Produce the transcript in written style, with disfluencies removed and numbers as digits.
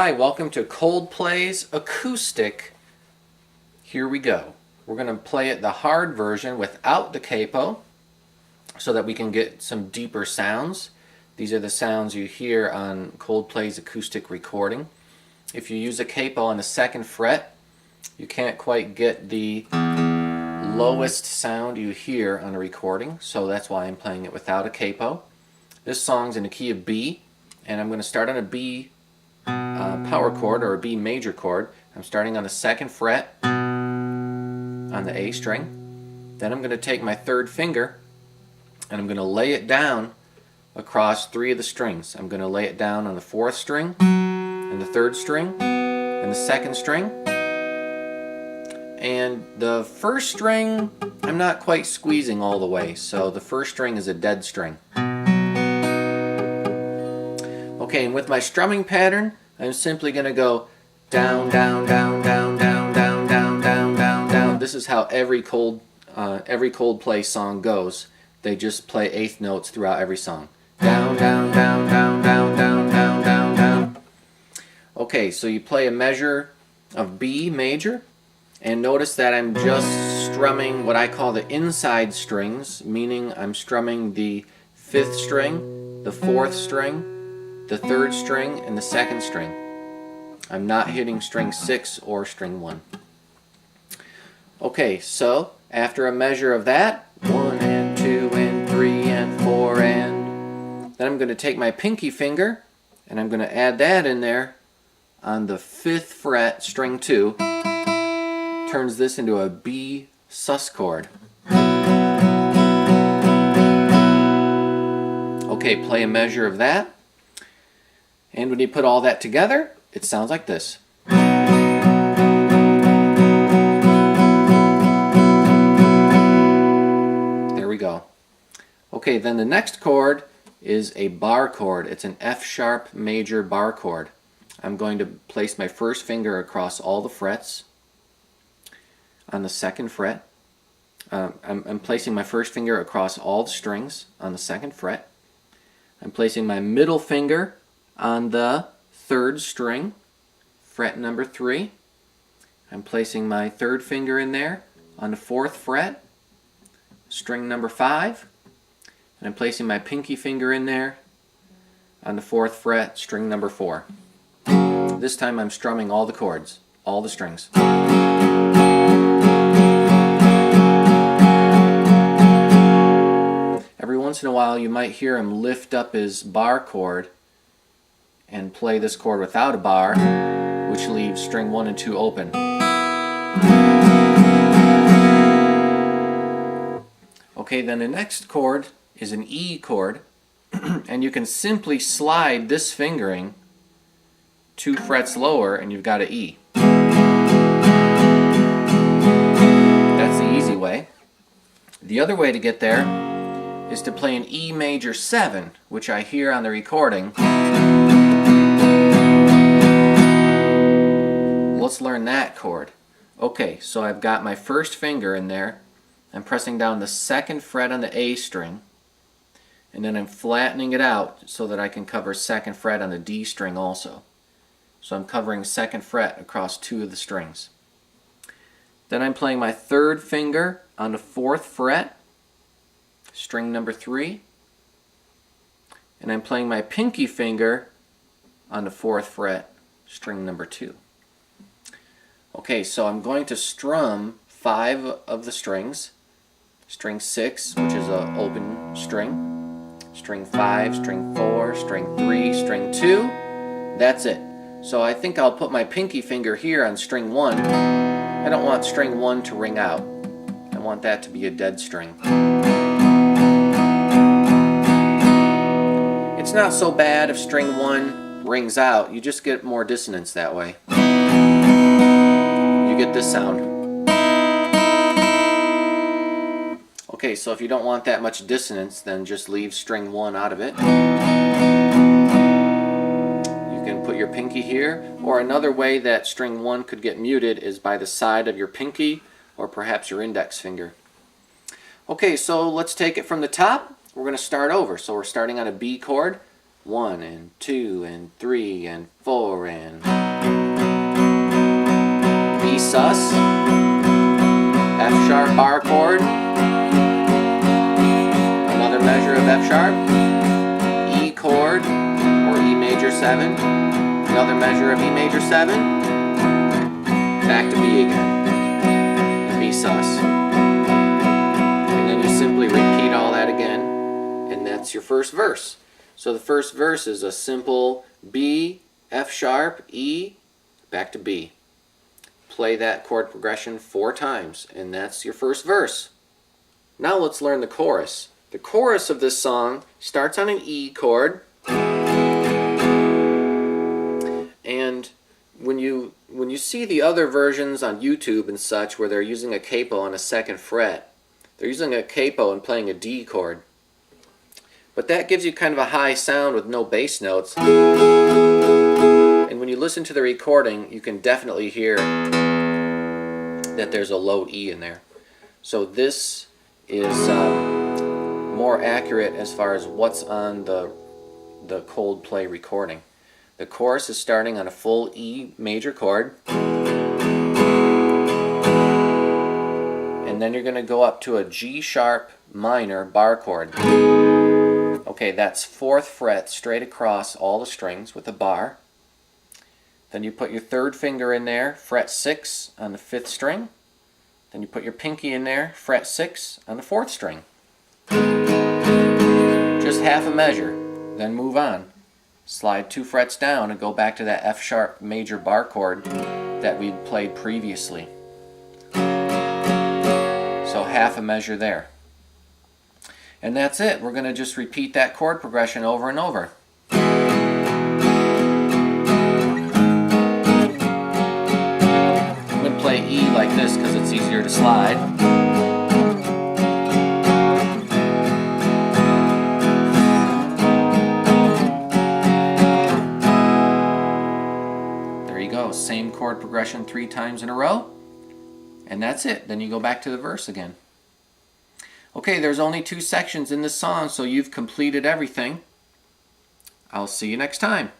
Hi, welcome to Coldplay's Acoustic. Here we go. We're going to play it the hard version without the capo so that we can get some deeper sounds. These are the sounds you hear on Coldplay's acoustic recording. If you use a capo on the 2nd fret, you can't quite get the lowest sound you hear on a recording, so that's why I'm playing it without a capo. This song's in the key of B, and I'm going to start on a B power chord, or a B major chord. I'm starting on the 2nd fret on the A string. Then I'm going to take my 3rd finger and I'm going to lay it down across 3 of the strings. I'm going to lay it down on the 4th string and the 3rd string and the 2nd string. And the 1st string I'm not quite squeezing all the way, so the 1st string is a dead string. Okay, and with my strumming pattern, I'm simply going to go down, down, down, down, down, down, down, down, down, down. This is how every Coldplay song goes. They just play 8th notes throughout every song. Down, down, down, down, down, down, down, down, down. Okay, so you play a measure of B major, and notice that I'm just strumming what I call the inside strings, meaning I'm strumming the 5th string, the 4th string, the 3rd string, and the 2nd string. I'm not hitting string 6 or string 1. Okay, so after a measure of that, 1 and 2 and 3 and 4 and... Then I'm going to take my pinky finger and I'm going to add that in there on the 5th fret, string 2. Turns this into a B sus chord. Okay, play a measure of that. And when you put all that together, it sounds like this. There we go. Okay, then the next chord is a bar chord. It's an F sharp major bar chord. I'm going to place my 1st finger across all the frets on the 2nd fret. I'm placing my 1st finger across all the strings on the 2nd fret. I'm placing my middle finger on the 3rd string, fret number 3. I'm placing my 3rd finger in there on the 4th fret, string number 5. And I'm placing my pinky finger in there on the 4th fret, string number 4. This time I'm strumming all the chords, all the strings. Every once in a while you might hear him lift up his bar chord and play this chord without a bar, which leaves string 1 and 2 open. Okay, then the next chord is an E chord, and you can simply slide this fingering 2 frets lower and you've got an E. That's the easy way. The other way to get there is to play an E major 7, which I hear on the recording. Let's learn that chord. Okay, so I've got my 1st finger in there. I'm pressing down the 2nd fret on the A string, and then I'm flattening it out so that I can cover 2nd fret on the D string also. So I'm covering 2nd fret across 2 of the strings. Then I'm playing my 3rd finger on the 4th fret, string number 3, and I'm playing my pinky finger on the 4th fret, string number 2. Okay, so I'm going to strum 5 of the strings. String 6, which is an open string. String 5, string 4, string 3, string 2. That's it. So I think I'll put my pinky finger here on string 1. I don't want string 1 to ring out. I want that to be a dead string. It's not so bad if string 1 rings out. You just get more dissonance that way. Get this sound. Okay, so if you don't want that much dissonance, then just leave string 1 out of it. You can put your pinky here, or another way that string 1 could get muted is by the side of your pinky or perhaps your index finger. Okay, so let's take it from the top. We're going to start over. So we're starting on a B chord. 1 and 2 and 3 and 4 and B sus, F sharp bar chord, another measure of F sharp, E chord or E major 7, another measure of E major 7, back to B again, and B sus. And then you simply repeat all that again, and that's your first verse. So the first verse is a simple B, F sharp, E, back to B. Play that chord progression 4 times, and that's your first verse. Now let's learn the chorus. The chorus of this song starts on an E chord, and when you see the other versions on YouTube and such where they're using a capo on a 2nd fret, they're using a capo and playing a D chord. But that gives you kind of a high sound with no bass notes. And when you listen to the recording, you can definitely hear that there's a low E in there. So this is more accurate as far as what's on the Coldplay recording. The chorus is starting on a full E major chord. And then you're going to go up to a G sharp minor bar chord. Okay, that's 4th fret straight across all the strings with a bar. Then you put your 3rd finger in there, fret 6 on the 5th string. Then you put your pinky in there, fret 6 on the 4th string. Just half a measure, then move on. Slide 2 frets down and go back to that F sharp major bar chord that we played previously. So half a measure there. And that's it. We're going to just repeat that chord progression over and over. I'm going to play E like this because it's easier to slide. There you go. Same chord progression 3 times in a row. And that's it. Then you go back to the verse again. Okay, there's only 2 sections in this song, so you've completed everything. I'll see you next time.